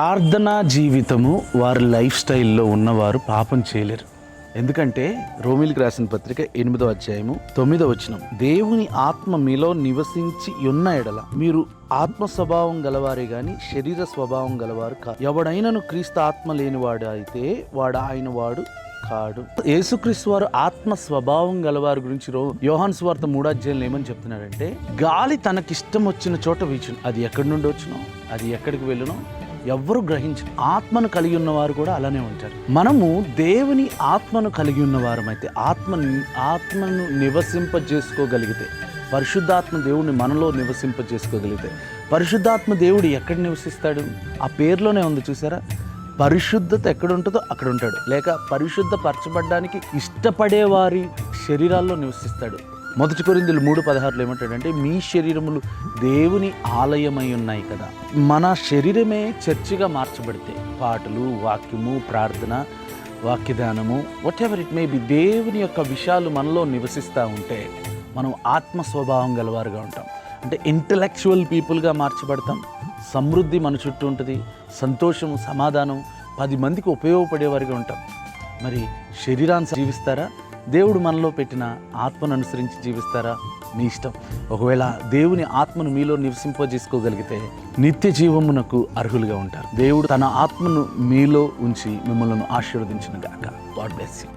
ప్రార్థనా జీవితము వారి లైఫ్ స్టైల్లో ఉన్నవారు పాపం చేయలేరు. ఎందుకంటే రోమిలికి రాసిన పత్రిక 8వ అధ్యాయము 9వ వచనం, దేవుని ఆత్మ మీలో నివసించి ఉన్న ఎడల మీరు ఆత్మ స్వభావం గలవారే గాని శరీర స్వభావం గలవారు కాదు. ఎవడైనను క్రీస్తు ఆత్మ లేనివాడు అయితే వాడు ఆయన వాడు కాడు. యేసుక్రీస్తు వారు ఆత్మ స్వభావం గలవారి గురించి యోహాను సువార్త 3వ అధ్యాయంలో ఏమని చెప్తున్నారంటే, గాలి తనకిష్టం వచ్చిన చోట వీచును, అది ఎక్కడి నుండి వచ్చునో అది ఎక్కడికి వెళ్ళునో ఎవ్వరు గ్రహించరు. ఆత్మను కలిగి ఉన్నవారు కూడా అలానే ఉంటారు. మనము దేవుని ఆత్మను కలిగి ఉన్నవారమైతే, ఆత్మను నివసింపజేసుకోగలిగితే, పరిశుద్ధాత్మ దేవుడిని మనలో నివసింపజేసుకోగలిగితే, పరిశుద్ధాత్మ దేవుడు ఎక్కడ నివసిస్తాడు? ఆ పేరులోనే ఉంది చూసారా, పరిశుద్ధత ఎక్కడ ఉంటుందో అక్కడ ఉంటాడు. లేక పరిశుద్ధపరచబడ్డానికి ఇష్టపడే వారి శరీరాల్లో నివసిస్తాడు. 1 కొరింథీయులు 3:16 ఏమంటాడంటే, మీ శరీరములు దేవుని ఆలయమై ఉన్నాయి కదా. మన శరీరమే చర్చిగా మార్చబడితే, పాటలు, వాక్యము, ప్రార్థన, వాక్యదానము, whatever it may be, దేవుని యొక్క విషయాలు మనలో నివసిస్తూ ఉంటే మనం ఆత్మ స్వభావం గలవారుగా ఉంటాం. అంటే ఇంటలెక్చువల్ పీపుల్గా మార్చబడతాం. సమృద్ధి మన చుట్టూ ఉంటుంది. సంతోషం, సమాధానం, 10 మందికి ఉపయోగపడేవారిగా ఉంటాం. మరి శరీరాన్ని జీవిస్తారా, దేవుడు మనలో పెట్టిన ఆత్మను అనుసరించి జీవిస్తారా? మీ ఇష్టం. ఒకవేళ దేవుని ఆత్మను మీలో నివసింపజేసుకోగలిగితే నిత్య జీవమునకు అర్హులుగా ఉంటారు. దేవుడు తన ఆత్మను మీలో ఉంచి మిమ్మల్ని ఆశీర్వదించును గాక. God bless you.